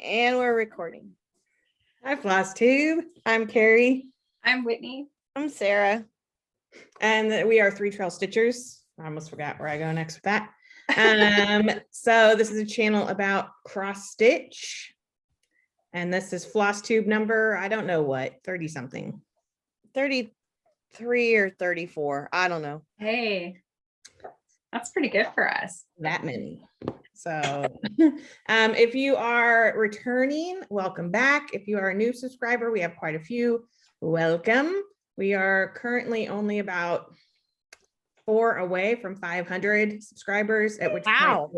And we're recording. Hi, Flosstube. I'm Carrie. I'm Whitney. I'm Sarah. And we are Three Trail Stitchers. I almost forgot where I go next with that. So this is a channel about cross stitch. And this is Flosstube number, I don't know what, 30 something. 33 or 34. I don't know. Hey, that's pretty good for us. That many. So if you are returning, welcome back. If you are a new subscriber, we have quite a few. Welcome. We are currently only about 4 away from 500 subscribers, at which point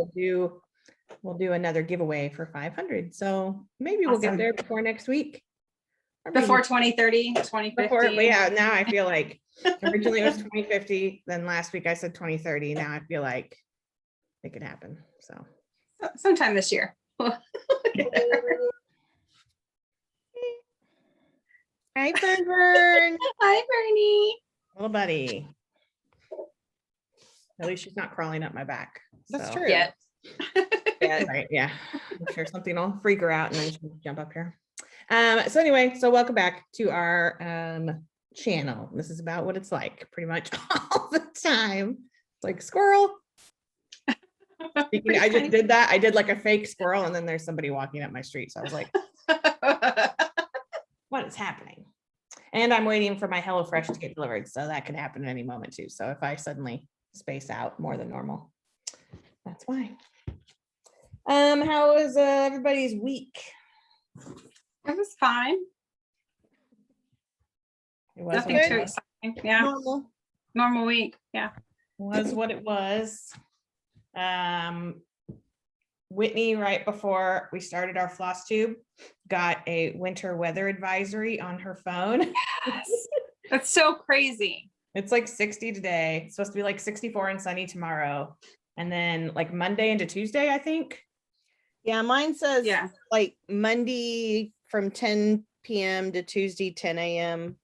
we'll do another giveaway for 500. So maybe we'll get there before next week. Before 2030, 2050. Before, yeah, now I feel like originally it was 2050. Then last week I said 2030. Now I feel like it could happen. So sometime this year. Hi, Fern. Hi, Bernie. little buddy. At least she's not crawling up my back. That's So. true. Yeah. Yeah. Right, yeah. I'm sure something will freak her out and then she'll jump up here. So anyway, so welcome back to our channel. This is about what it's like pretty much all the time. It's like squirrel. I just did that. I did like a fake squirrel and then there's somebody walking up my street. So I was like, what is happening? And I'm waiting for my HelloFresh to get delivered. So that could happen at any moment too. So if I suddenly space out more than normal, that's why. How was everybody's week? It was fine. It was Nothing what it too was. exciting. Yeah. Normal week. Yeah. Was what it was. Whitney, right before we started our Flosstube, got a winter weather advisory on her phone. Yes. That's so crazy. It's like 60 today. It's supposed to be like 64 and sunny tomorrow. And then like Monday into Tuesday, I think. Yeah, mine says Yeah. like Monday from 10 p.m. to Tuesday 10 a.m.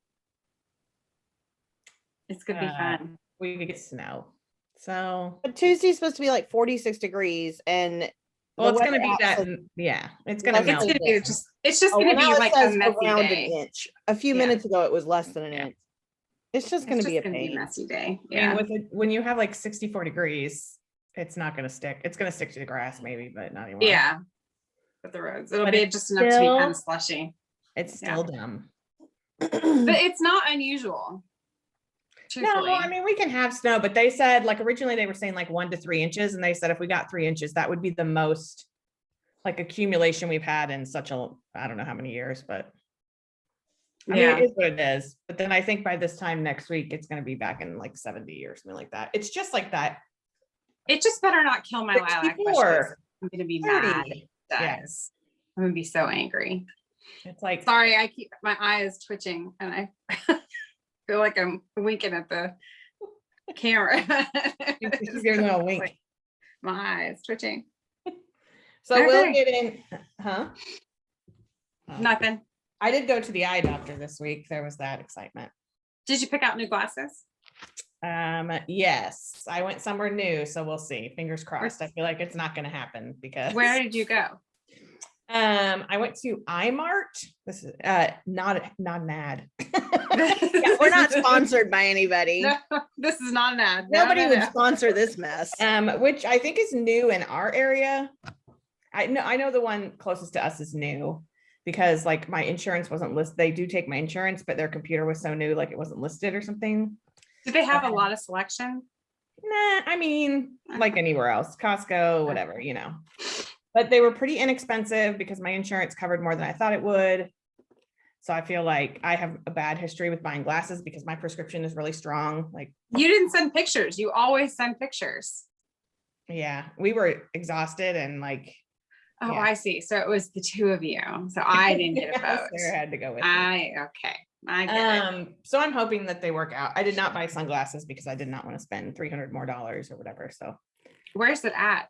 It's gonna be fun. We could get snow. So But Tuesday's supposed to be like 46 degrees and well, it's gonna weather be app that. says- Yeah, it's gonna It's melt. It's gonna be just Oh, gonna well, be now it like a says messy around day. an inch. A few Yeah. minutes ago, it was less than an Yeah. inch. It's just It's going to just be a gonna be a pain. messy day. I mean, Yeah. when you have like 64 degrees, it's not gonna stick. It's gonna stick to the grass maybe, but not anymore. Yeah. But the roads. It'll But be it's just enough to be still- kind of slushy. It's still dumb. But it's not unusual. No, Truthfully. I mean, we can have snow, but they said like originally they were saying like 1 to 3 inches. And they said if we got 3 inches, that would be the most like accumulation we've had in such a, I don't know how many years, but I mean, Yeah. it is what it is. But then I think by this time next week, it's going to be back in like 70 or something like that. It's just like that. It just better not kill my lilac 64, bushes. I'm gonna be mad. 30. If it does. I'm gonna be so angry. It's like, Sorry, my eye is twitching and I feel like I'm winking at the camera. just give a little wink. My eye is twitching. So we'll Okay. get in, huh? Oh. Nothing. I did go to the eye doctor this week. There was that excitement. Did you pick out new glasses? Yes, I went somewhere new, so we'll see. Fingers crossed. I feel like it's not going to happen because Where did you go? I went to iMart. This is not an ad. Yeah, we're not sponsored by anybody. No, this is not an ad. No, Nobody no, would no. sponsor this mess. Which I think is new in our area. I know the one closest to us is new because like my insurance wasn't listed. They do take my insurance, but their computer was so new, like it wasn't listed or something. Do they have a lot of selection? Nah, I mean, like anywhere else, Costco, whatever, you know. But they were pretty inexpensive because my insurance covered more than I thought it would. So I feel like I have a bad history with buying glasses because my prescription is really strong. Like, You didn't send pictures. You always send pictures. yeah, we were exhausted and like, Oh, yeah. I see. So it was the two of you. So I didn't get a vote. Sarah had to go with me. Okay. I get it. So I'm hoping that they work out. I did not buy sunglasses because I did not want to spend $300 more or whatever. So Where's it at?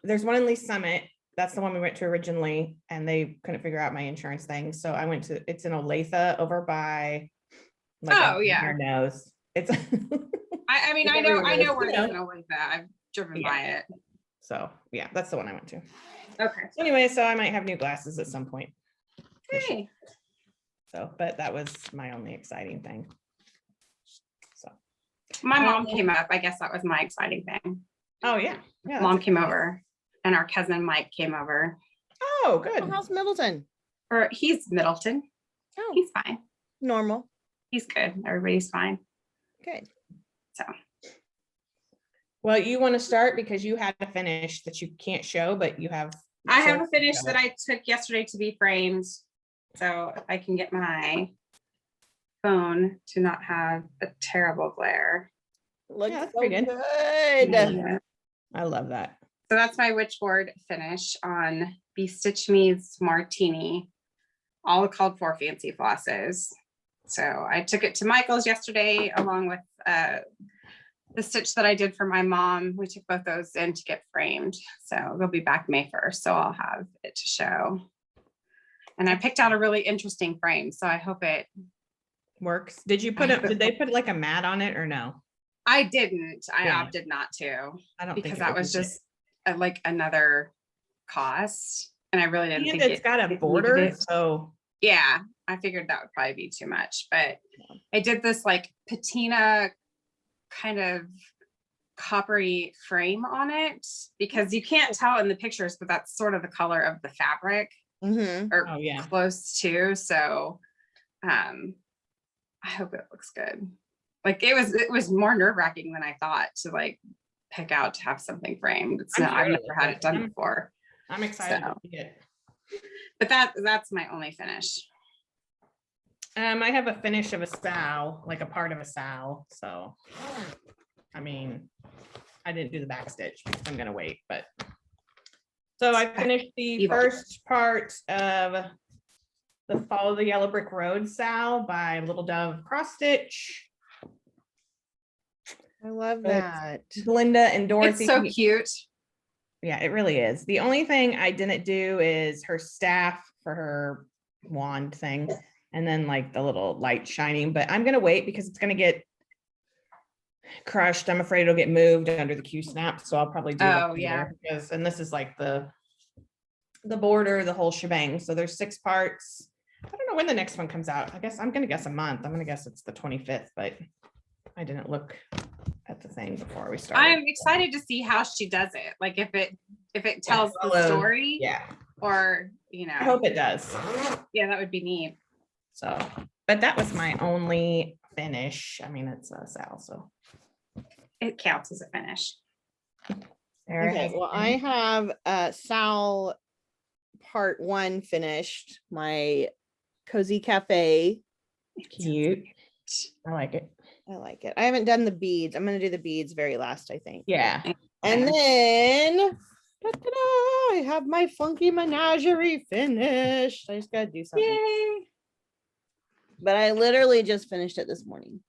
there's one in Lee Summit. That's the one we went to originally, and they couldn't figure out my insurance thing. So I went to, it's in Olathe over by like Oh, yeah. your nose. It's I mean, I know where it is in Olathe. I've driven Yeah. by it. So yeah, that's the one I went to. Okay. So anyway, so I might have new glasses at some point. Hey. So, but that was my only exciting thing. So, My mom came up. I guess that was my exciting thing. oh yeah. Yeah. Mom that's came exciting. over and our cousin Mike came over. Oh, good. Oh, how's Middleton? Or he's Middleton. Oh, He's fine. normal. He's good. Everybody's fine. Good. So Well, you want to start because you had a finish that you can't show, but you have. I have a finish that I took yesterday to be framed. So I can get my phone to not have a terrible glare. Looks Yeah, that's so pretty good. good. Yeah. I love that. So that's my witchboard finish on Be Stitch Me's Martini, all called for fancy flosses. So I took it to Michael's yesterday along with the stitch that I did for my mom. We took both those in to get framed. So they'll be back May 1st. So I'll have it to show. And I picked out a really interesting frame. So I hope it Works. Did you put it? Did they put like a mat on it or no? I didn't. I Yeah. opted not to I don't because think it that would was be just like another cost. And I really didn't And think it's got a it border, needed it. so Yeah, I figured that would probably be too much, but I did this like patina kind of coppery frame on it because you can't tell in the pictures, but that's sort of the color of the fabric Mm-hmm. or oh yeah. close to. So I hope it looks good. Like it was more nerve-wracking than I thought to like pick out to have something framed. It's I'm not, sure I've it'll never look had good. it done before. I'm excited So. to see it. But that's my only finish. I have a finish of a sow, like a part of a sow. So, I mean, I didn't do the back stitch because I'm gonna wait, but. So I finished the Evil. first part of the Follow the Yellow Brick Road sow by Little Dove Cross Stitch. I love But- that. Glinda and Dorothy. It's so cute. Yeah, it really is. The only thing I didn't do is her staff for her wand thing, and then like the little light shining, but I'm gonna wait because it's gonna get crushed. I'm afraid it'll get moved under the Q snap, so I'll probably do that Oh, yeah. later because, and this is like the border, the whole shebang. So there's 6 parts. I don't know when the next one comes out. I guess I'm gonna guess a month. I'm gonna guess it's the 25th, but I didn't look at the thing before we started. I'm excited to see how she does it. Like if it tells the follow- story Yeah, or, you know, I hope it does. yeah, that would be neat. So, but that was my only finish. I mean, it's a Sal, so. It counts as a finish. Sarah Okay, has a well, I finish. have Sal part 1 finished, my cozy cafe. Cute. I like it. I like it. I haven't done the beads. I'm gonna do the beads very last, I think. Yeah. And then I have my funky menagerie finished. I just gotta do something. Yay. But I literally just finished it this morning.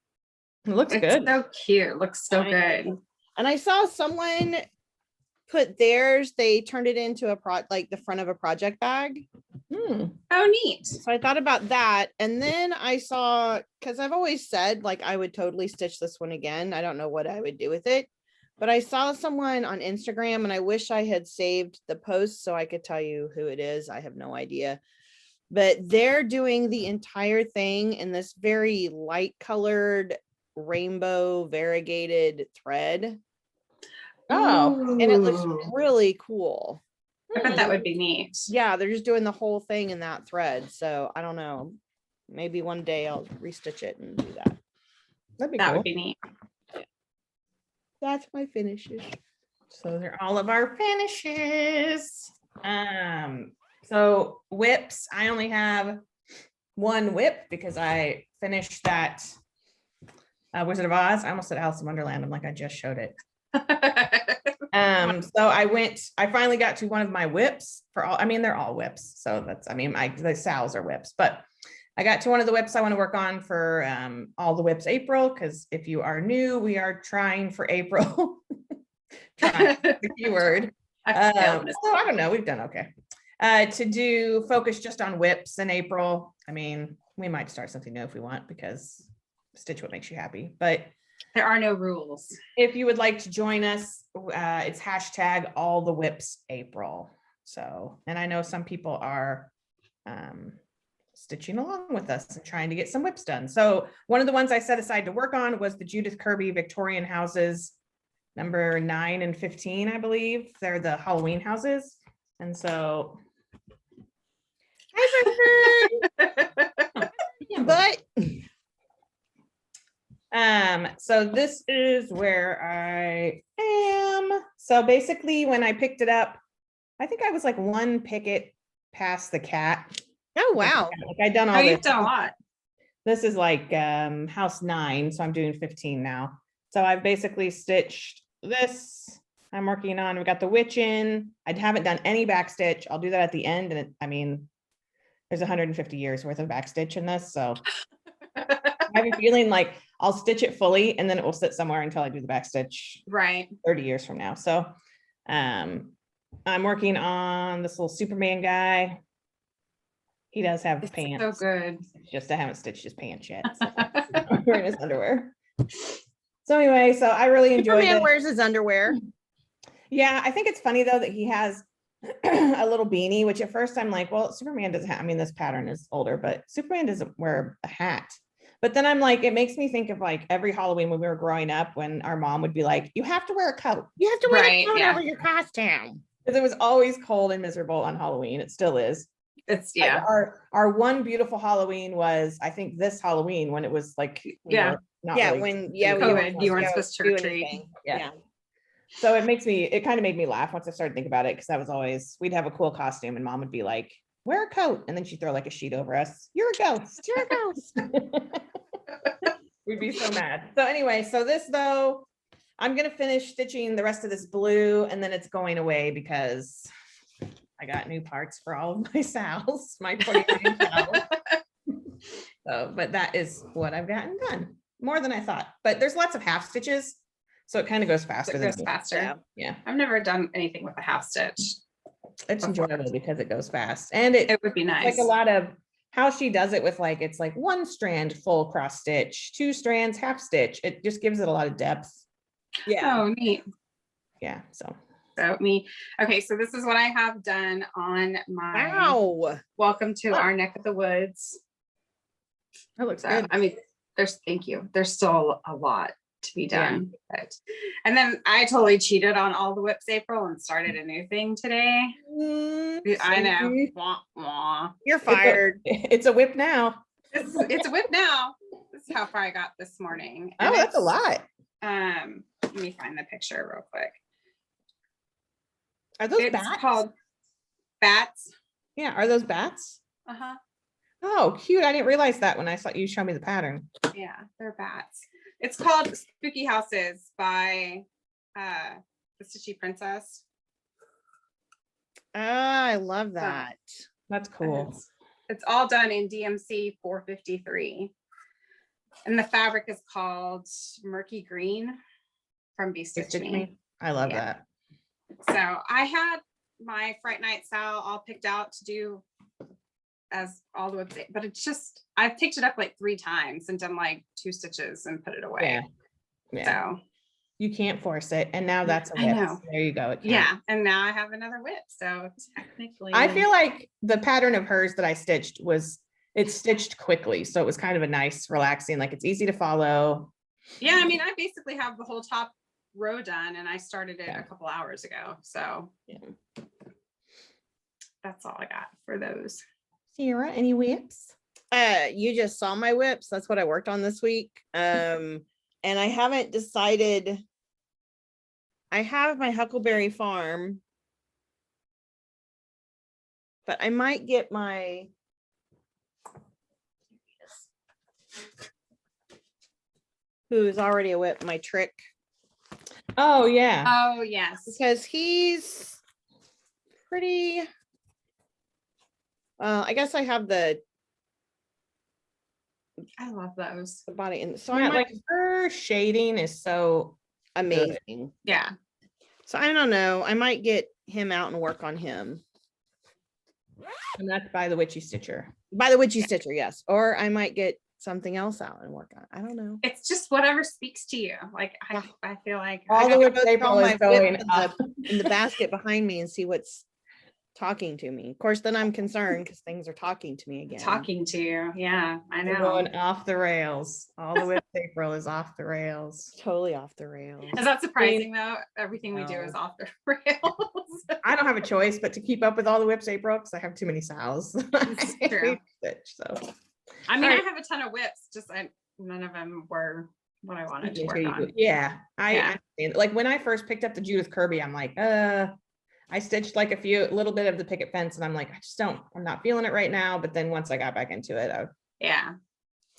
It looks It's good. so cute. Looks so I good. And I saw someone put theirs, they turned it into a like the front of a project bag. Hmm. Oh, neat. So I thought about that. And then I saw, because I've always said like I would totally stitch this one again. I don't know what I would do with it. But I saw someone on Instagram and I wish I had saved the post so I could tell you who it is. I have no idea. But they're doing the entire thing in this very light colored rainbow variegated thread. Oh. And it looks Ooh. really cool. I bet that would be neat. Yeah, they're just doing the whole thing in that thread. So I don't know. Maybe one day I'll restitch it and do that. That'd be That cool. would be neat. That's my finishes. So those are all of our finishes. So whips, I only have one whip because I finished that Wizard of Oz. I almost said Alice in Wonderland. I'm like, I just showed it. So I finally got to one of my whips for all, I mean, they're all whips. So that's, I mean, the Sal's are whips, but I got to one of the whips I want to work on for all the whips April, because if you are new, we are trying for April. Trying, the keyword. I failed this. So I don't know, we've done okay. To do focus just on whips in April. I mean, we might start something new if we want, because stitch what makes you happy. But There are no rules. If you would like to join us, it's hashtag all the whips April. So, and I know some people are stitching along with us and trying to get some whips done. So one of the ones I set aside to work on was the Judith Kirby Victorian houses, number 9 and 15, I believe. They're the Halloween houses. And so, But so this is where I am. So basically when I picked it up, I think I was like one picket past the cat. oh wow. Like I'd done all Oh, this. you've done a lot. This is like house 9, so I'm doing 15 now. So I've basically stitched this. I'm working on, we got the witch in. I haven't done any back stitch. I'll do that at the end. And I mean, there's 150 years worth of back stitch in this. So I have a feeling like I'll stitch it fully and then it will sit somewhere until I do the back stitch Right. 30 years from now. So I'm working on this little Superman guy. He does have It's pants. so good. It's just I haven't stitched his pants yet. So I'm wearing his underwear. So anyway, so I really enjoyed Superman it. wears his underwear. Yeah, I think it's funny though that he has a little beanie, which at first I'm like, well, Superman doesn't have, I mean, this pattern is older, but Superman doesn't wear a hat. But then I'm like, it makes me think of like every Halloween when we were growing up, when our mom would be like, you have to wear a coat. You have to wear Right, a coat yeah. over your costume. Because it was always cold and miserable on Halloween. It still is. It's Like, yeah. our one beautiful Halloween was, I think, this Halloween when it was like, we Yeah. were not Yeah, really when doing COVID, you weren't go supposed to do retreat. anything. Yeah. Yeah. So it kind of made me laugh once I started thinking about it, because that was always, we'd have a cool costume and mom would be like, wear a coat. And then she'd throw like a sheet over us. You're a ghost. You're a ghost. We'd be so mad. So anyway, so this though, I'm going to finish stitching the rest of this blue and then it's going away because I got new parts for all of my sals, my 49 sals. So, but that is what I've gotten done. More than I thought, but there's lots of half stitches. So it kind of goes faster. It goes faster. Yeah. Yeah. I've never done anything with a half stitch. It's Of course. enjoyable because it goes fast. And it It would be it's nice. like a lot of how she does it with like, it's like 1 strand full cross stitch, 2 strands half stitch. It just gives it a lot of depth. Yeah. Oh, neat. Yeah. So So me. Okay, so this is what I have done on my Wow. welcome to Wow. our neck of the woods. that looks So good. I mean, thank you. There's still a lot to be Yeah. done. And then I totally cheated on all the whips April and started a new thing today. I know. See? Wah, wah. You're fired. It's a whip now. It's a whip now. This is how far I got this morning. Oh, And that's a it's, lot. Let me find the picture real quick. Are those It's bats? called Bats. Yeah. Are those bats? Uh-huh. Oh, cute. I didn't realize that when I saw you show me the pattern. Yeah, they're bats. It's called Spooky Houses by the Stitchy Princess. Ah, I love that. That's And cool. it's all done in DMC 453. And the fabric is called Murky Green from Be Stitch Stitch Me. Me. I love Yeah. that. So I had my Fright Night style all picked out to do as all the whips, but it's just, I've picked it up like 3 times and done like 2 stitches and put it away. Yeah. Yeah. So You can't force it. And now that's a I whip. know. There you go. It counts. yeah, and now I have another whip. So technically, I feel like the pattern of hers that I stitched it's stitched quickly. So it was kind of a nice, relaxing, like it's easy to follow. yeah, I mean, I basically have the whole top row done and I started it Yeah. a couple hours ago. So Yeah. that's all I got for those. Sierra, any whips? You just saw my whips. That's what I worked on this week. And I haven't decided. I have my Huckleberry Farm, but I might get my who's already a whip, my Trick, Oh yeah. Oh, yes. because he's pretty. I guess I have the I love those. body in, so Yeah, I might like her shading is so amazing. Yeah. So I don't know. I might get him out and work on him. and that's by the Witchy Stitcher. By the Witchy Stitcher, yes. Or I might get something else out and work on it. I don't know. It's just whatever speaks to you. Like Yeah. I feel like All I the got- whipped Go throw April my is going whip up. in the basket behind me and see what's talking to me. Of course, then I'm concerned because things are talking to me again. talking to you. Yeah, I We're know. going off the rails. All the whipped April is off the rails. Totally off the rails. Is that surprising though? Everything we do is No. off the rails. I don't have a choice but to keep up with all the whips April because I have too many sows. It's true. So I mean, All right. I have a ton of whips, just none of them were what I wanted to work on. yeah, Yeah. I like when I first picked up the Judith Kirby, I'm like, I stitched like a little bit of the picket fence, and I'm like, I'm not feeling it right now. But then once I got back into it, I Yeah.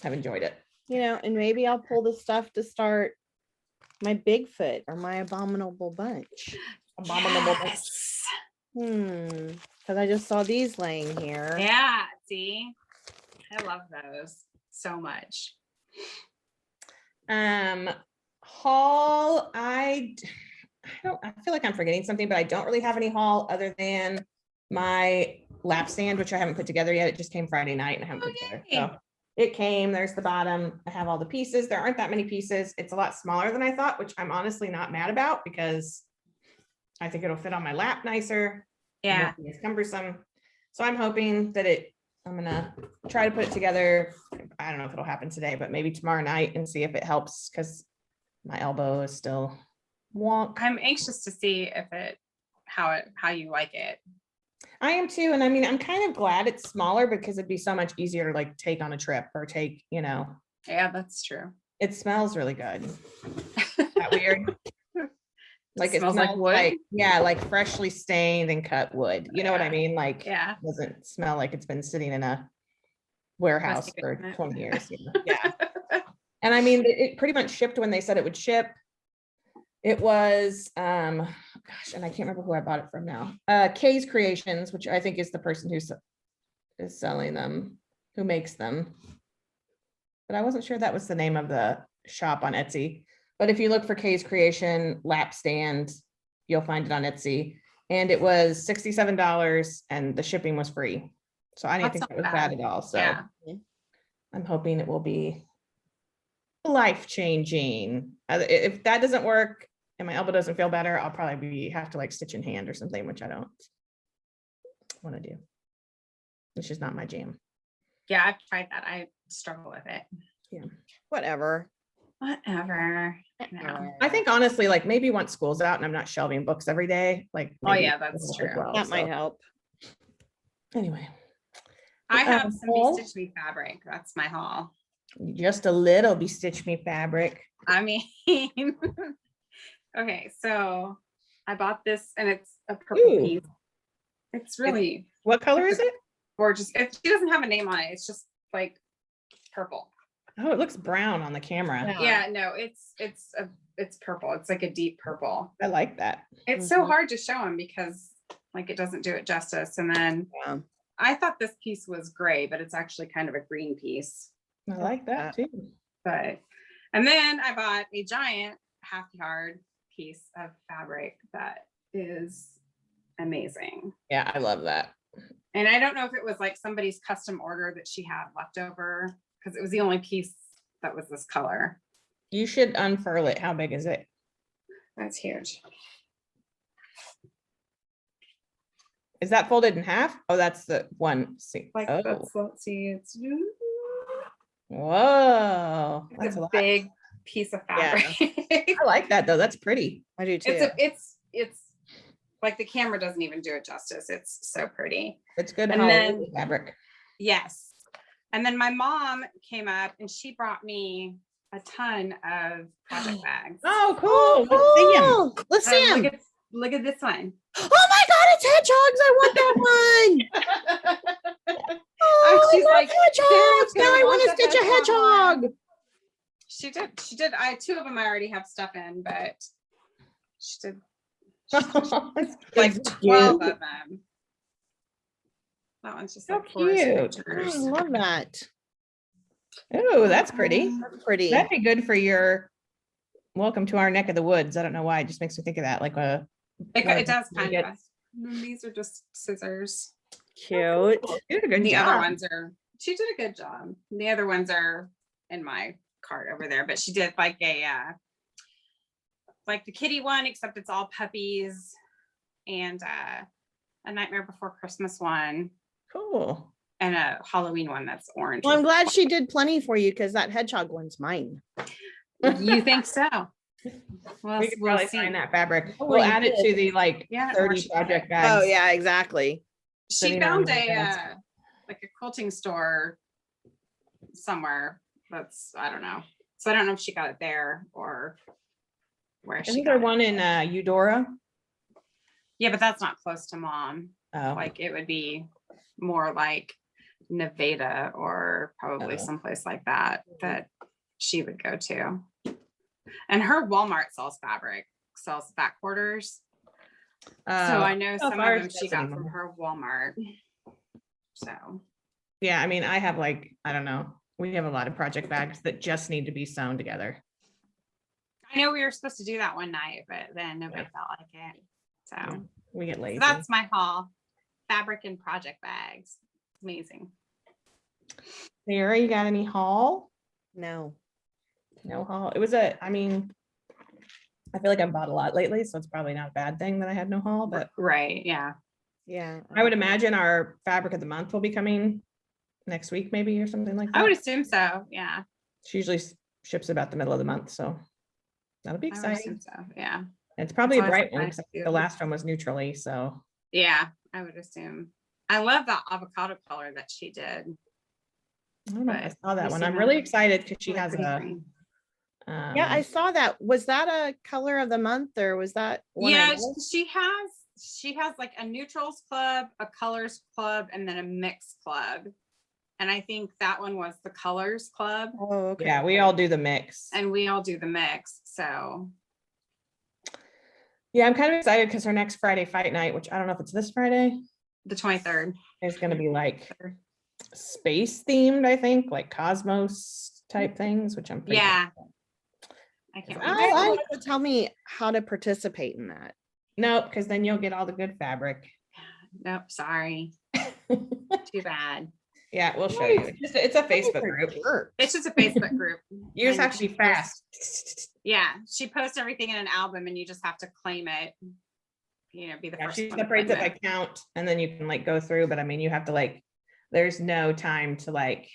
have enjoyed it. You know, and maybe I'll pull the stuff to start my Bigfoot or my abominable bunch. Yes. Because I just saw these laying here. Yeah. See, I love those so much. Haul, I feel like I'm forgetting something, but I don't really have any haul other than my lap stand, which I haven't put together yet. It just came Friday night and I haven't put together. So it came, there's the bottom. I have all the pieces. There aren't that many pieces. It's a lot smaller than I thought, which I'm honestly not mad about because I think it'll fit on my lap nicer. Yeah. It's cumbersome. So I'm hoping that I'm gonna try to put it together. I don't know if it'll happen today, but maybe tomorrow night and see if it helps because my elbow is still wonk. I'm anxious to see how you like it. I am too. And I mean, I'm kind of glad it's smaller because it'd be so much easier to like take on a trip or take, Yeah, that's true. it smells really good. Is that weird? Like it Smells smells like wood? like freshly stained and cut wood. You know what I Yeah. mean? Like Yeah. it doesn't smell like it's been sitting in a warehouse Must be for good, isn't it? 20 years. Yeah. And I mean, it pretty much shipped when they said it would ship. It was, gosh, and I can't remember who I bought it from now. Kay's Creations, which I think is the person who is selling them, who makes them. But I wasn't sure that was the name of the shop on Etsy. But if you look for Kay's Creation lap stand, you'll find it on Etsy. And it was $67 and the shipping was free. So I didn't That's think that not was bad. bad at all. So Yeah. I'm hoping it will be life-changing. If that doesn't work and my elbow doesn't feel better, I'll probably have to like stitch in hand or something, which I don't want to do. It's just not my jam. Yeah, I've tried that. I struggle with it. Whatever. Whatever. No. I think honestly, like maybe once school's out and I'm not shelving books every day, like Oh, maybe yeah, that's it'll as true. well, That might so. help. Anyway, I have some haul? Be-Stitch Me fabric. That's my haul. just a little Be Stitch Me fabric. I mean, okay, so I bought this and it's a purple Ooh. piece. It's really What color is it? gorgeous. She doesn't have a name on it. It's just like purple. Oh, it looks brown on the camera. Yeah. Yeah, no, it's purple. It's like a deep purple. I like that. It's so Mhm. hard to show them because like it doesn't do it justice. And then Yeah. I thought this piece was gray, but it's actually kind of a green piece. I like that too. And then I bought a giant half yard piece of fabric that is amazing. Yeah, I love that. And I don't know if it was like somebody's custom order that she had left over because it was the only piece that was this color. You should unfurl it. How big is it? That's huge. Is that folded in half? Oh, that's the one. See. Like Oh, let's see, it's whoa. That's it's a a lot. big piece of Yeah. fabric. I like that though. That's pretty. I do too. It's like the camera doesn't even do it justice. It's so pretty. It's good And Halloween then- fabric. Yes. And then my mom came up and she brought me a ton of project bags. Oh, cool. Let's see 'em. Oh, let's see him. Look at this one. Oh my God, it's hedgehogs. I want that one. Oh, She's I love like, hedgehogs. Now I want to "There's stitch a the hedgehog hedgehog. She did. Two of them I already have stuff in, but she did like It's 12 cute. of them. That one's just So like forest cute. Oh, I pictures. love that. Oh, that's pretty. That's pretty. That'd be good for your welcome to our neck of the woods. I don't know why. It just makes me think of that. Like a It does kind get- of. These are just scissors. Cute. you did a good And the job. other ones are she did a good job. The other ones are in my cart over there, but she did like like the kitty one, except it's all puppies, and a Nightmare Before Christmas one, Cool. and a Halloween one that's orange. Well, I'm glad she did plenty for you because that hedgehog one's mine. You think so? Well, We could we'll probably see. find that fabric. Oh, We'll you add it did. to the like Yeah, 30 or she got project it. bags. Oh yeah, exactly. She sitting found on a the desk. like a quilting store somewhere. That's, I don't know. So I don't know if she got it there or where she Isn't there got it. one in Eudora? Yeah, but that's not close to mom. Oh, Like it would be more like Nevada or probably Oh. someplace like that that she would go to. And her Walmart sells fabric, sells back quarters. So I know some of ours them she doesn't got from anymore. her Walmart. So Yeah, I mean, I have like, I don't know. We have a lot of project bags that just need to be sewn together. I know we were supposed to do that one night, but then nobody felt like it. So, Yeah, we get lazy. so that's my haul. Fabric and project bags. Amazing. Sarah, you got any haul? No. No haul. It was I mean, I feel like I've bought a lot lately, so it's probably not a bad thing that I had no haul, but Right. Yeah. Yeah. I would imagine our fabric of the month will be coming next week, maybe, or something like I would that. assume so. Yeah. She usually ships about the middle of the month, so that'll be I would exciting. assume so. Yeah. It's probably a always bright one nice because too. the last one was neutrally, so Yeah. I would assume. I love that avocado color that she did. I don't know if I But saw that you one. see I'm that? really excited because she Really has pretty a green. Yeah, I saw that. Was that a color of the month or was that one I Yeah, missed? she has like a neutrals club, a colors club, and then a mix club. And I think that one was the colors club, Oh, okay. yeah, we all do the mix. and we all do the mix. So Yeah, I'm kind of excited because her next Friday fight night, which I don't know if it's this Friday, the 23rd. is going to be like space themed, I think, like cosmos type things, which I'm pretty Yeah. I can't wait. I to see want it. you to tell me how to participate in that. Nope, because then you'll get all the good fabric. Nope, sorry. Too bad. Yeah, we'll show you. It's a Facebook group. It's just a Facebook group. You just And have to be she posts- fast. Yeah, she posts everything in an album, and you just have to claim it. You know, be the Yeah, first she one to separates claim it by count, and then you can like go through, but I mean, you have to like, there's no time to like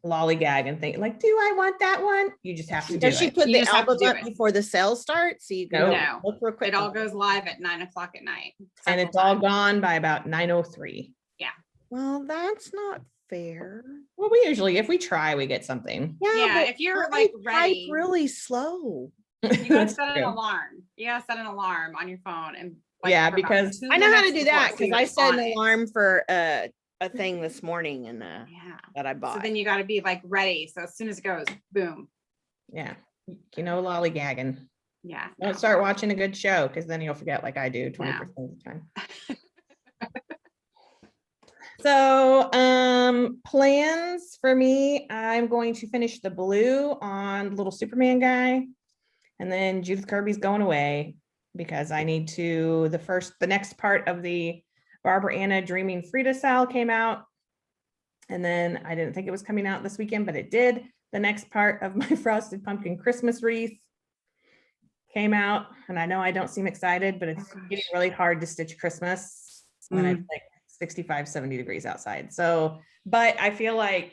lollygag and think like, do I want that one? You just have to do Does she it. put You the just have to album do up it. before the sales start? So you can Nope. go No. look real quick. It all goes live at 9 o'clock at night. And it's all gone by about 9:03. Well, that's not fair. Well, we usually, if we try, we get something. Yeah, but if you're, I like, type ready. really slow. You gotta That's set an true. alarm. You gotta set an alarm on your phone and like, Yeah, for about because 2 I know how to minutes do before that it because says I it's set on an it. alarm for a thing this morning and Yeah. that I So bought. then you gotta be like ready. So as soon as it goes, boom. Yeah, lollygagging. Yeah. Don't no. start watching a good show because then you'll forget like I do 20% of the time. So plans for me, I'm going to finish the blue on Little Superman guy. And then Judith Kirby's going away because I need to, the next part of the Barbara Anna Dreaming Frida Sal came out. And then I didn't think it was coming out this weekend, but it did. The next part of my Frosted Pumpkin Christmas wreath came out. And I know I don't seem excited, but it's getting really hard to stitch Christmas when it's like 65, 70 degrees outside. So, but I feel like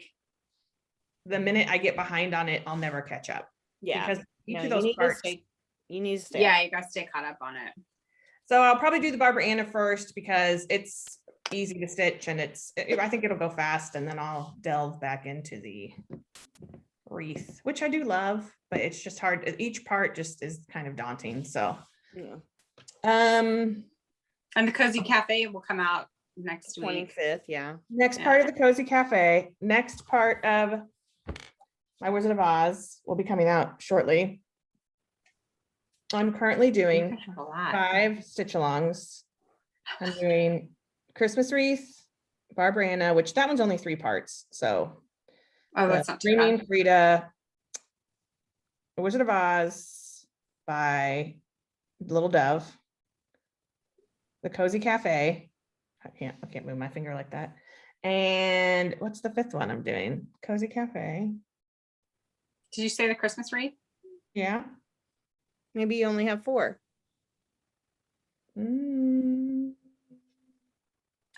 the minute I get behind on it, I'll never catch up. Yeah. Because each No, of those parts. You need to stay. Yeah, you gotta stay caught up on it. So I'll probably do the Barbara Anna first because it's easy to stitch and I think it'll go fast, and then I'll delve back into the wreath, which I do love, but it's just hard. Each part just is kind of daunting. So, Yeah. And the Cozy Cafe will come out next week. 25th. Yeah. next Yeah. part of the Cozy Cafe, next part of my Wizard of Oz will be coming out shortly. I'm currently doing A lot. 5 stitch-alongs. I'm doing Christmas wreath, Barbara Anna, which that one's only 3 parts. So Oh, that's not too bad. Dreaming Frida, The Wizard of Oz by Little Dove, The Cozy Cafe. I can't move my finger like that. And what's the fifth one I'm doing? Cozy Cafe. Did you say the Christmas wreath? Yeah. Maybe you only have 4. Mm,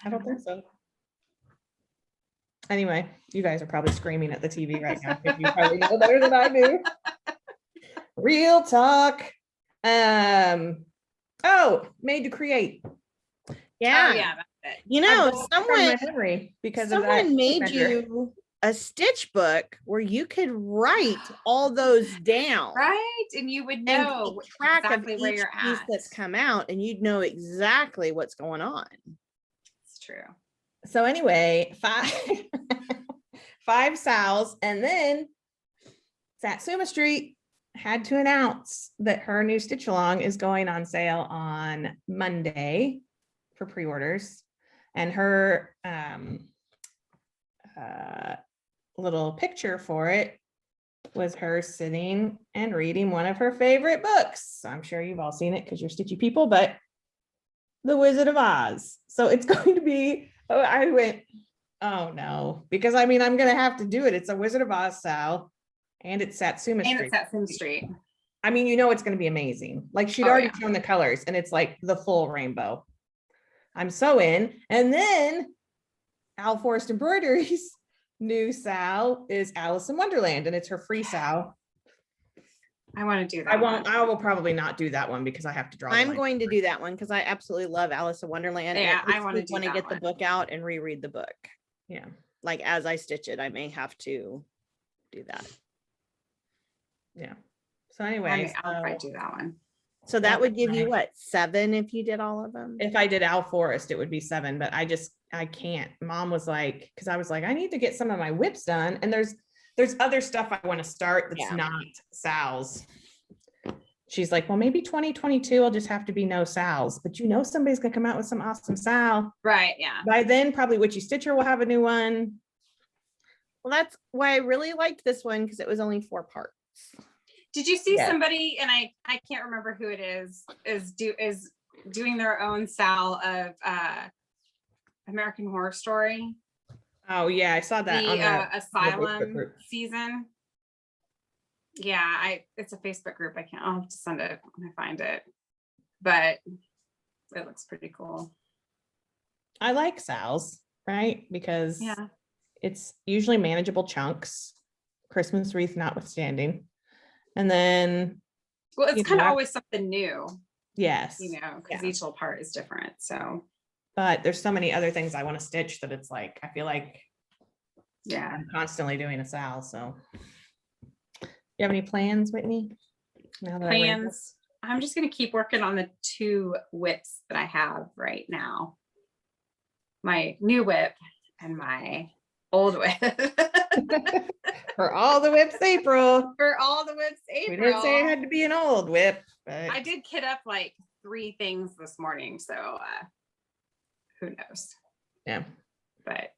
I don't think so. Anyway, you guys are probably screaming at the TV right now because you probably know better than I do. Real talk. Oh, Made to Create. Yeah. Oh, yeah, that's it. You I know, blocked it from my memory because of that. someone made measure. you a stitch book where you could write all those down. Right? And you would And know keep track exactly of where each you're piece at. that's come out, and you'd know exactly what's going on. It's true. So anyway, 5 Sal's, and then Satsuma Street had to announce that her new stitch along is going on sale on Monday for pre-orders, and her little picture for it was her sitting and reading one of her favorite books. I'm sure you've all seen it because you're stitchy people, but The Wizard of Oz. So it's going to be, I went, oh no, because I mean, I'm going to have to do it. It's a Wizard of Oz Sal, and it's Satsuma And Street. it's Satsuma Street. I mean, you know, it's going to be amazing. Like she'd Oh, already yeah. shown the colors, and it's like the full rainbow. I'm so in. And then Al Forrest Embroideries new Sal is Alice in Wonderland, and it's her free Sal. I want to do that. I will probably not do that one because I have to draw. I'm going to do that one because I absolutely love Alice in Wonderland. Yeah, and I wanna do want to that get the one. book out and reread the book. Yeah. Like as I stitch it, I may have to do that. Yeah. So anyway, I'll probably do that one. So that would That's give you nice. what, 7 if you did all of them? if I did Al Forrest, it would be 7, but I can't. Mom was like, because I was like, I need to get some of my whips done. And there's other stuff I want to start that's Yeah. not Sal's. She's like, well, maybe 2022 will just have to be no Sal's, but you know, somebody's gonna come out with some awesome Sal. Right. Yeah. By then, probably Witchy Stitcher will have a new one. Well, that's why I really liked this one because it was only 4 parts. Did you see Yeah. somebody, and I can't remember who it is doing their own Sal of American Horror Story, Oh yeah, I saw that on the the Facebook Asylum group. season? Yeah, it's a Facebook group. I'll have to send it when I find it, but it looks pretty cool. I like Sal's, right? Because Yeah. it's usually manageable chunks, Christmas wreath notwithstanding. And then, Well, it's You kind of know, always something new, yes, because Yeah. each little part is different. So but there's so many other things I want to stitch that it's like, I feel like yeah. I'm constantly doing a Sal. So you have any plans, Whitney? Now that I read this? Plans. I'm just going to keep working on the 2 whips that I have right now. My new whip and my old whip. For all the whips, April. For all the whips, We April. didn't say it had to be an old whip, but I did kit up like 3 things this morning, so who knows? yeah. But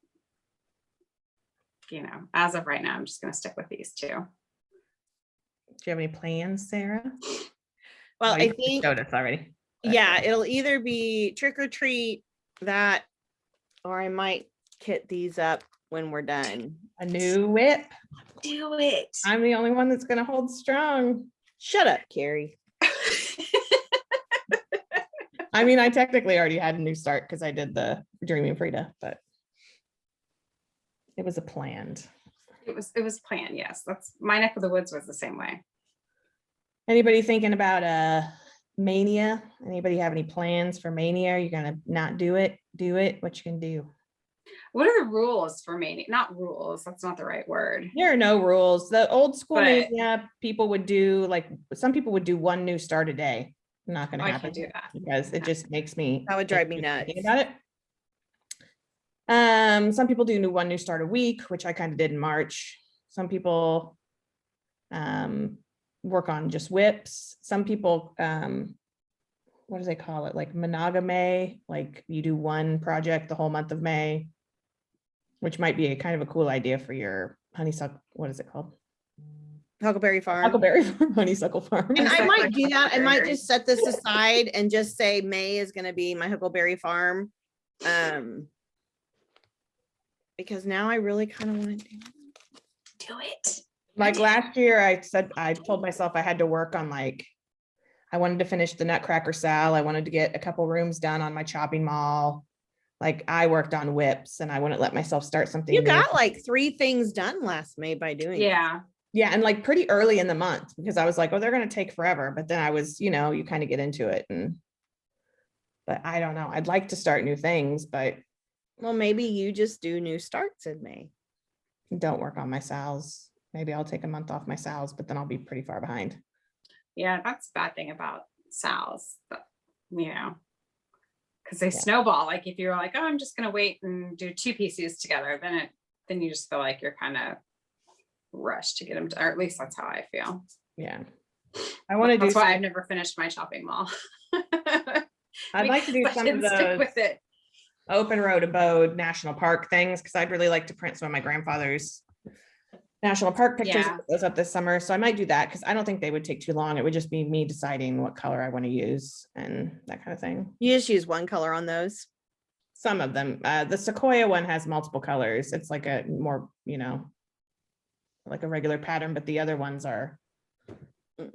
as of right now, I'm just going to stick with these 2. Do you have any plans, Sarah? Well, Oh, you I think, showed us already. yeah, it'll either be trick or treat that, or I might kit these up when we're done. A new whip. Do it. I'm the only one that's gonna hold strong. Shut up, Carrie. I mean, I technically already had a new start because I did the Dreaming Frida, but it was a planned. It was planned. Yes, that's my neck of the woods was the same way. Anybody thinking about Mania? Anybody have any plans for Mania? Are you gonna not do it? Do it. What you can do? What are the rules for Mania? Not rules. That's not the right word. There are no rules. The old school But- Mania people would do, like, some people would do 1 new start a day. Not gonna I happen can't do that. because it just makes me. That would drive me makes thinking nuts. About it. Some people do 1 new start a week, which I kind of did in March. Some people work on just whips. Some people, what do they call it? Like monogamy, like you do 1 project the whole month of May, which might be a kind of a cool idea for your honeysuckle. What is it called? Huckleberry Farm. Huckleberry Farm, honeysuckle farm. And I might do that. I might Huckleberry. just set this aside and just say May is going to be my Huckleberry Farm. because now I really kind of want to Do it. Like last year, I told myself I had to work on like, I wanted to finish the Nutcracker Sal. I wanted to get a couple rooms done on my chopping mall. Like I worked on whips and I wouldn't let myself start something You new. got like 3 things done last May by doing it. Yeah. Yeah, and like pretty early in the month because I was like, oh, they're going to take forever. But then I was, you know, you kind of get into it. But I don't know. I'd like to start new things, but Well, maybe you just do new starts in May. don't work on my sals. Maybe I'll take a month off my sals, but then I'll be pretty far behind. Yeah, that's the bad thing about sals, but, you know, because they Yeah. snowball. Like if you're like, oh, I'm just gonna wait and do 2 pieces together, then you just feel like you're kind of rushed to get them, or at least that's how I feel. Yeah. I want to do That's why I've never finished my shopping mall. I'd like to do Because I some of didn't stick those with it. open road abode national park things because I'd really like to print some of my grandfather's national park pictures Yeah. those up this summer. So I might do that because I don't think they would take too long. It would just be me deciding what color I want to use and that kind of thing. You just use one color on those. Some of them, the Sequoia one has multiple colors. It's like a more, you know, like a regular pattern, but the other ones are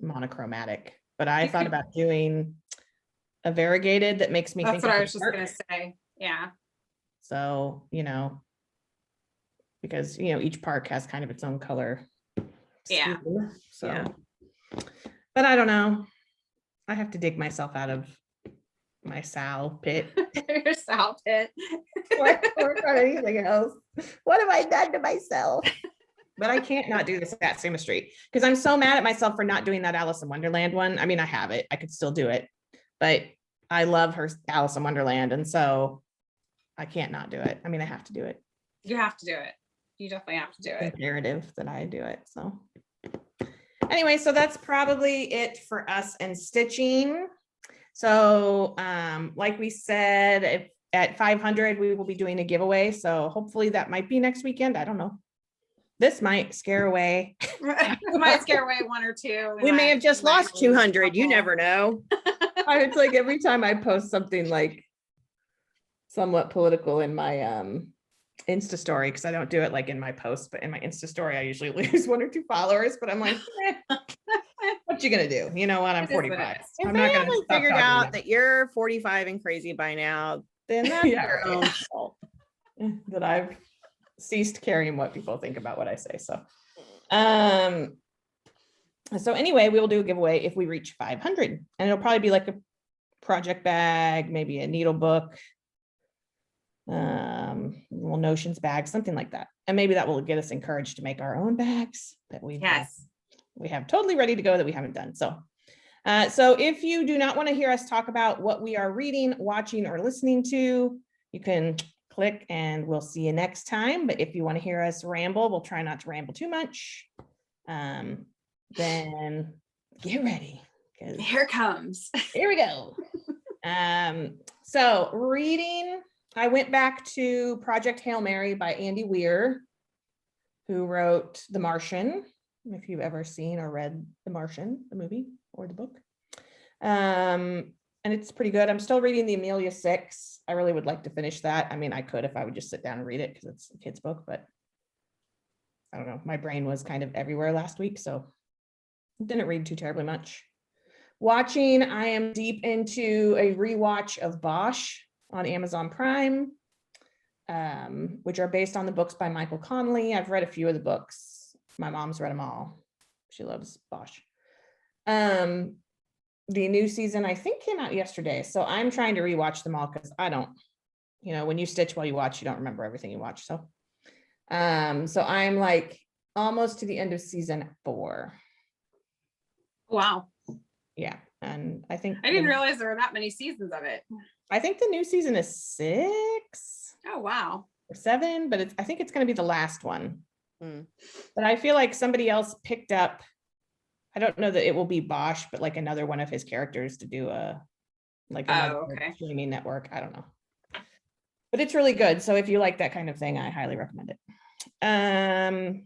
monochromatic. But I You thought could- about doing a variegated that makes me That's think what of I the was just park. gonna say. Yeah. So, you know, because, you know, each park has kind of its own color. Yeah. scheme, So, Yeah. but I don't know. I have to dig myself out of my Sal pit. Your sal pit. Or anything else. What have I done to myself? But I can't not do this at Sesame Street because I'm so mad at myself for not doing that Alice in Wonderland one. I mean, I have it. I could still do it, but I love her Alice in Wonderland, and so I can't not do it. I mean, I have to do it. You have to do it. You definitely have to do it. Imperative that I do it. So anyway, so that's probably it for us and stitching. So like we said, if at 500 we will be doing a giveaway, so hopefully that might be next weekend. I don't know. This might scare away. Might scare away 1 or 2. We may have just might lost lose a 200. You couple. never know. It's like every time I post something like somewhat political in my Insta story, because I don't do it like in my post, but in my Insta story, I usually lose 1 or 2 followers, but I'm like, what you gonna do? You know what? I'm It is what it 45. is. If I'm they not gonna haven't stop figured talking out now. that you're 45 and crazy by now, then that's Yeah, your right. own fault. That I've ceased caring what people think about what I say. So anyway, we will do a giveaway if we reach 500, and it'll probably be like a project bag, maybe a needle book, little notions bag, something like that. And maybe that will get us encouraged to make our own bags that we Yes. have totally ready to go that we haven't done. So if you do not want to hear us talk about what we are reading, watching, or listening to, you can click and we'll see you next time. But if you want to hear us ramble, we'll try not to ramble too much. Then get ready, because Here comes. here we go. So reading, I went back to Project Hail Mary by Andy Weir, who wrote The Martian, if you've ever seen or read The Martian, the movie or the book. And it's pretty good. I'm still reading the Amelia 6. I really would like to finish that. I mean, I could if I would just sit down and read it because it's a kid's book, but I don't know. My brain was kind of everywhere last week, so didn't read too terribly much. Watching, I am deep into a rewatch of Bosch on Amazon Prime, which are based on the books by Michael Connelly. I've read a few of the books. My mom's read them all. She loves Bosch. The new season, I think, came out yesterday. So I'm trying to rewatch them all because I don't, when you stitch while you watch, you don't remember everything you watch. So I'm like almost to the end of season 4. Wow. Yeah. And I think I didn't realize there were that many seasons of it. I think the new season is 6 Oh, wow. or 7, but I think it's going to be the last one. Hmm. But I feel like somebody else picked up, I don't know that it will be Bosch, but like another one of his characters to do another okay. streaming network. I don't know. But it's really good. So if you like that kind of thing, I highly recommend it. And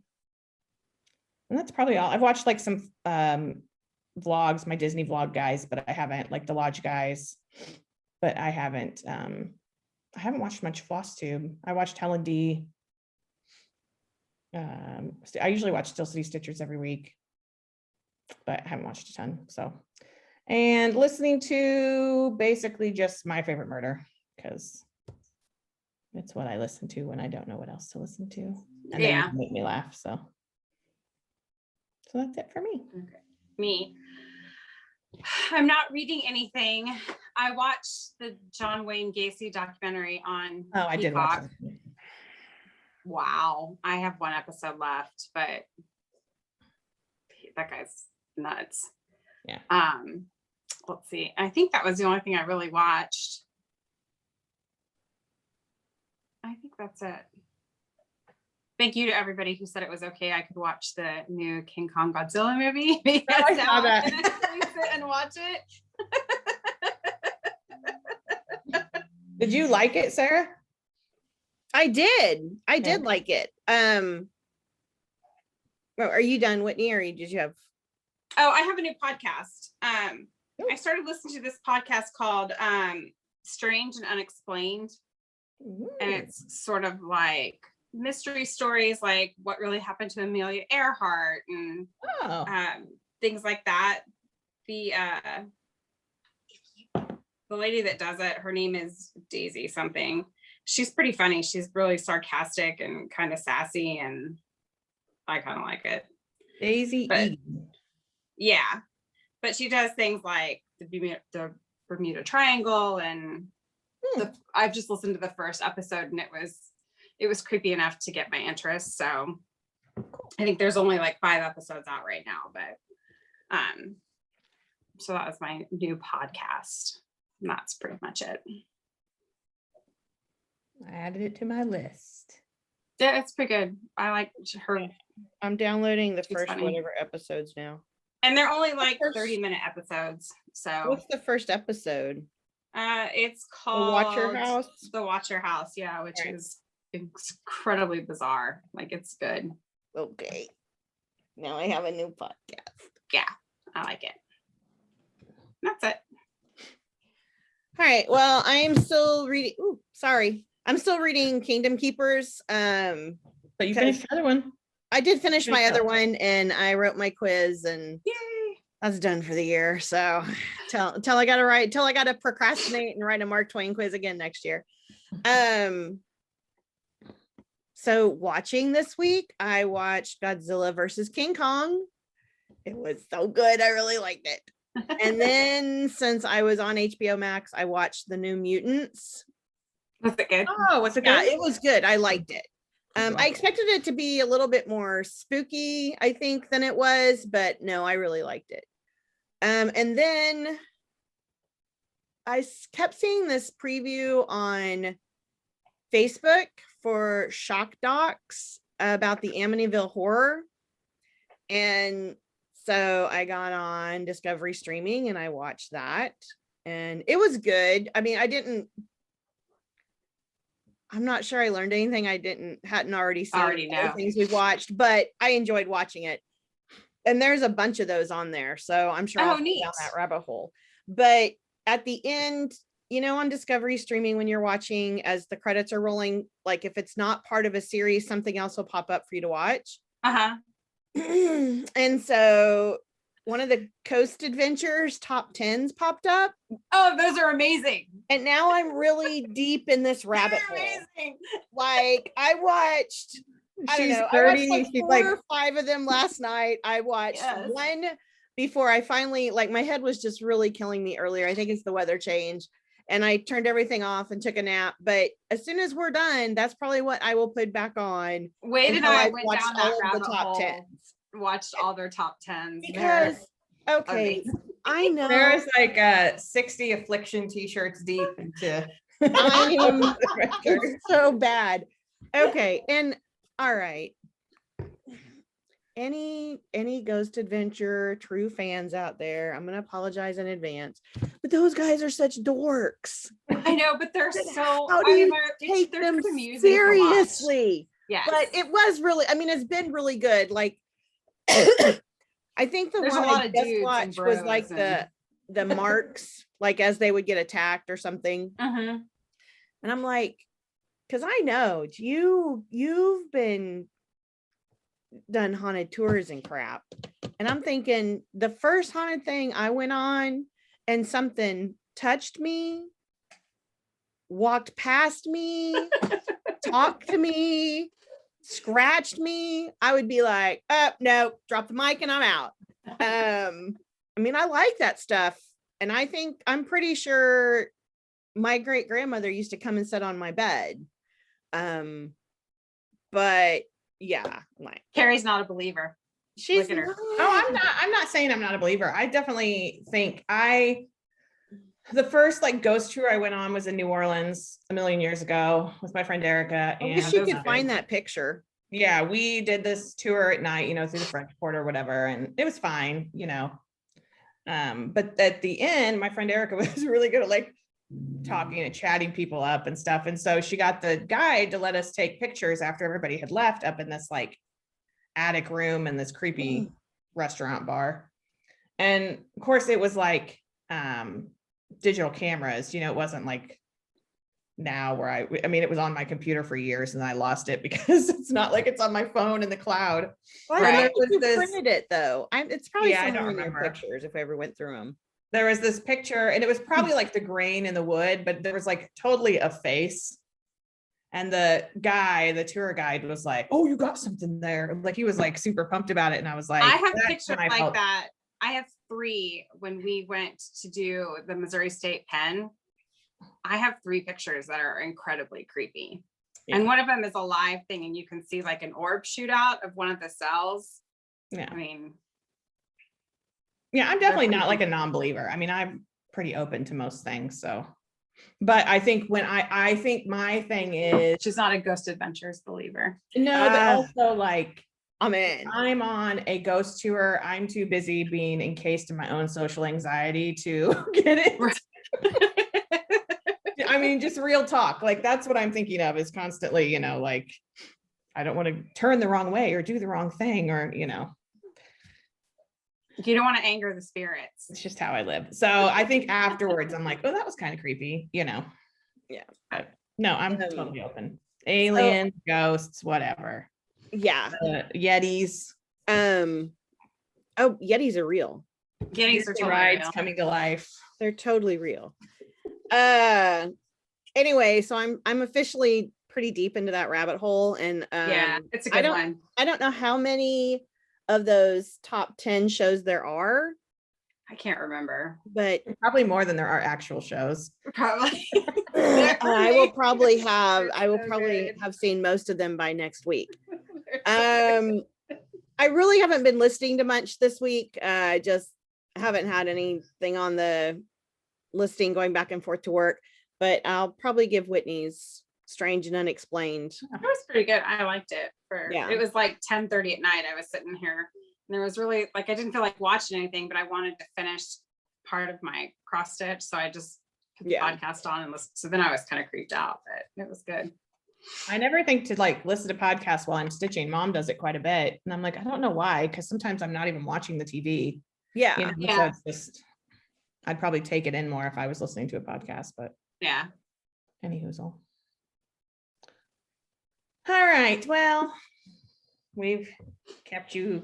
that's probably all. I've watched like some vlogs, my Disney vlog guys, but I haven't, like the Lodge guys, but I haven't watched much Flosstube. I watched Helen D I usually watch Still City Stitchers every week, but I haven't watched a ton. So, and listening to basically just My Favorite Murder, because it's what I listen to when I don't know what else to listen to. And then Yeah. it make me laugh. So that's it for me. Okay. Me. I'm not reading anything. I watched the John Wayne Gacy documentary on Oh, I did watch Peacock. it. Wow. I have one episode left, but that guy's nuts. Yeah. Let's see. I think that was the only thing I really watched. I think that's it. Thank you to everybody who said it was okay. I could watch the new King Kong Godzilla movie. I saw that. I can actually sit and watch it. Did you like it, Sarah? I did Yeah. like it. Well, are you done, Whitney, or did you have? Oh, I have a new podcast. I started listening to this podcast called Strange and Unexplained. And it's sort of like mystery stories, like what really happened to Amelia Earhart and things like that. The lady that does it, her name is Daisy something. She's pretty funny. She's really sarcastic and kind of sassy, and I kind of like it. Daisy. Yeah, but she does things like the Bermuda Triangle, and I've just listened to the first episode, and it was creepy enough to get my interest. So I think there's only like 5 episodes out right now, but so that was my new podcast. And that's pretty much it. I added it to my list. Yeah, it's pretty good. I like her. I'm downloading the She's first funny. whatever episodes now. And they're only like 30-minute episodes. So What's the first episode? it's The called Watcher House? The Watcher House, yeah, which Right. is incredibly bizarre. Like, it's good. Okay. Now I have a new podcast. Yeah, I like it. That's it. All right. Well, I am still reading. Ooh, sorry. I'm still reading Kingdom Keepers. So you finished the other one. I did finish my Finish other up. one, and I wrote my quiz, and Yay. that's done for the year. So till I gotta procrastinate and write a Mark Twain quiz again next year. So watching this week, I watched Godzilla versus King Kong. It was so good. I really liked it. And then since I was on HBO Max, I watched The New Mutants. Was it good? Oh, what's it Yeah, good? it was good. I liked it. I expected it to be a little bit more spooky, I think, than it was, but no, I really liked it. And then I kept seeing this preview on Facebook for shock docs about the Amityville Horror. And so I got on Discovery Streaming and I watched that, and it was good. I mean, I'm not sure I learned anything I hadn't already seen. Already know. Things we've watched, but I enjoyed watching it. And there's a bunch of those on there, so I'm sure I'll go neat. down that rabbit hole. But at the end, you know, on Discovery Streaming, when you're watching as the credits are rolling, like if it's not part of a series, something else will pop up for you to watch. And so one of the Coast Adventures top 10s popped up. Oh, those are amazing. And now I'm really deep in this rabbit hole. Amazing. Like I watched, I don't She's know, 30, I watched like she's 4 like- or 5 of them last night. I watched Yes. one before I finally, like my head was just really killing me earlier. I think it's the weather change. And I turned everything off and took a nap. But as soon as we're done, that's probably what I will put back on. Wade and until I I've went watched down all that of rabbit the top hole. 10. Watched all their top 10s. Because, okay, amazing. I know. There's like 60 affliction t-shirts deep into I am it's so bad. Okay, and all right. Any Ghost Adventure true fans out there, I'm gonna apologize in advance, but those guys are such dorks. I know, but they're so. How do you take they're them amusing to watch. seriously? Yes. But it was really, I mean, it's been really good. Like, I think the There's a one lot I of just dudes and watched was bros like and- the marks, like as they would get attacked or something. Mhm. And I'm like, because I know you've been done haunted tours and crap. And I'm thinking the first haunted thing I went on and something touched me, walked past me, talked to me, scratched me, I would be like, oh, no, drop the mic and I'm out. I mean, I like that stuff. And I'm pretty sure my great grandmother used to come and sit on my bed. But yeah, like Carrie's not a believer. she's Look at her. not. Oh, I'm not saying I'm not a believer. I definitely think the first like ghost tour I went on was in New Orleans a million years ago with my friend Erica. I wish you could find that picture. Yeah, we did this tour at night, through the French Quarter or whatever, and it was fine, but at the end, my friend Erica was really good at like talking and chatting people up and stuff. And so she got the guide to let us take pictures after everybody had left up in this like attic room in this creepy restaurant bar. And of course it was like digital cameras, it wasn't like now where I mean, it was on my computer for years and I lost it because it's not like it's on my phone in the cloud. Well, Right. I think you printed it though. It's probably Yeah, I somewhere don't in your remember. pictures if I ever went through them. There was this picture and it was probably like the grain in the wood, but there was like totally a face. And the tour guide was like, oh, you got something there. Like he was like super pumped about it. And I was like, I have that's pictures when I like felt- that. I have 3 when we went to do the Missouri State Pen. I have 3 pictures that are incredibly creepy. Yeah. And one of them is a live thing and you can see like an orb shoot out of one of the cells. Yeah. I mean, Yeah, I'm definitely not like a non-believer. I mean, I'm pretty open to most things. So, but I think when I think my thing is she's not a Ghost Adventures believer. no, but also like I'm in. I'm on a ghost tour. I'm too busy being encased in my own social anxiety to get it. I mean, just real talk. Like that's what I'm thinking of is constantly, like I don't want to turn the wrong way or do the wrong thing or, You don't want to anger the spirits. it's just how I live. So I think afterwards I'm like, oh, that was kind of creepy, Yeah. But no, I'm totally open. Aliens, ghosts, whatever. Yeah. Yetis. Oh, Yetis are real. Yetis are totally rides real. coming to life. They're totally real. Anyway, so I'm officially pretty deep into that rabbit hole, and Yeah, it's a good one. I don't know how many of those top 10 shows there are, I can't remember. but Probably more than there are actual shows. Probably. I will probably have They're so have seen most of them by next week. good. I really haven't been listening to much this week. I just haven't had anything on the listing going back and forth to work, but I'll probably give Whitney's Strange and Unexplained. It was pretty good. I liked it. Yeah. It was like 10:30 at night. I was sitting here and there was really like, I didn't feel like watching anything, but I wanted to finish part of my cross stitch. So I just put the Yeah. podcast on and listened. So then I was kind of creeped out, but it was good. I never think to like listen to podcasts while I'm stitching. Mom does it quite a bit. And I'm like, I don't know why, because sometimes I'm not even watching the TV. Yeah. So Yeah. it's just, I'd probably take it in more if I was listening to a podcast, but Yeah. anyhoozle. All right, well, we've kept you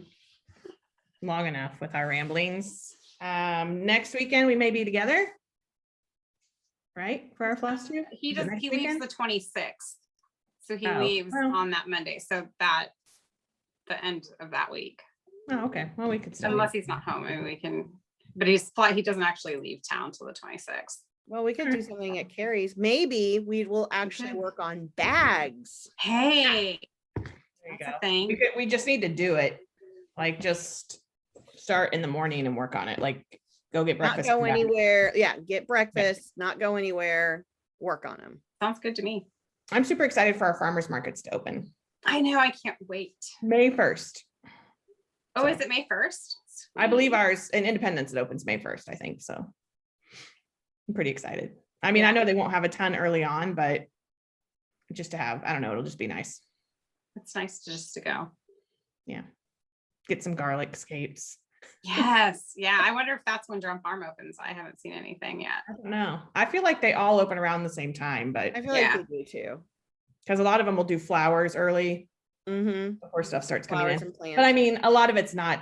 long enough with our ramblings. Next weekend, we may be together. Right, for our Flosstube? He Is it does. next He leaves weekend? the 26th. So he Oh, leaves well. on that Monday. So the end of that week, Oh, okay, well, we could still. unless he's not home, and we can, but he doesn't actually leave town till the 26th. Well, we could do something at Carrie's. Maybe we will actually could. work on bags. Hey, There you that's go. a thing. We just need to do it. Like, just start in the morning and work on it. Like, go get Not breakfast. go come back. anywhere. Yeah, get breakfast, not go anywhere, work on them. Sounds good to me. I'm super excited for our farmers markets to open I know. I can't wait. May 1st. Oh, So, is it May 1st? I believe ours in Independence, it opens May 1st, I think. So I'm pretty excited. I mean, I Yeah. know they won't have a ton early on, but just to have, I don't know, it'll just be nice. It's nice just to go. Get some garlic scapes. Yes. Yeah. I wonder if that's when Drum Farm opens. I haven't seen anything yet. I don't know. I feel like they all open around the same time, but I feel Yeah. like they do too. because a lot of them will do flowers early. Mm-hmm. before stuff starts coming Flowers in. and plants. But I mean, a lot of it's not,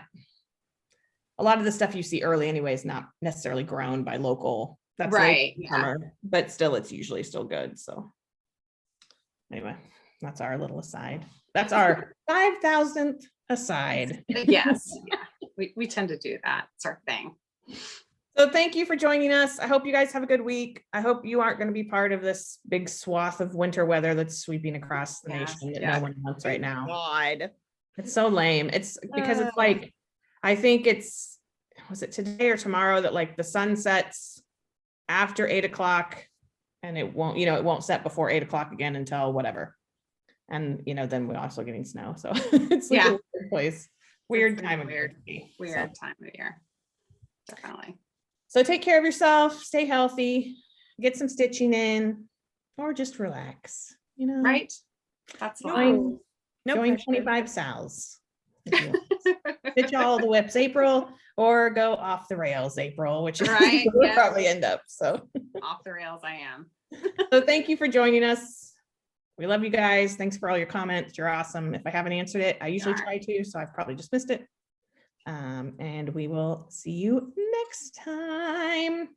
a lot of the stuff you see early anyway is not necessarily grown by local. That's Right, local yeah. summer, but still it's usually still good. So anyway, that's our little aside. That's our 5,000th aside. Yes, yeah, we tend to do that. It's our thing. So thank you for joining us. I hope you guys have a good week. I hope you aren't going to be part of this big swath of winter weather that's sweeping across the Yes, nation that yeah. no one wants right now. God. It's so lame. It's because it's like, I think it's, was it today or tomorrow that like the sun sets after 8 o'clock and it won't, it won't set before 8 o'clock again until whatever. And, then we're also getting snow. So it's like Yeah. a weird place, weird It's time of weird, year. weird time of year. Definitely. So take care of yourself, stay healthy, get some stitching in, or just relax, Right? That's No. fine. No Join pressure. 25 Sals. if you want. Stitch all the whips April, or go off the rails April, which Right, we'll yes. probably end up. So Off the rails I am. thank you for joining us. We love you guys. Thanks for all your comments. You're awesome. If I haven't answered it, I usually All try to, so I've probably just missed it. And we will see you next time.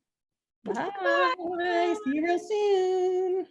Bye. See you real soon.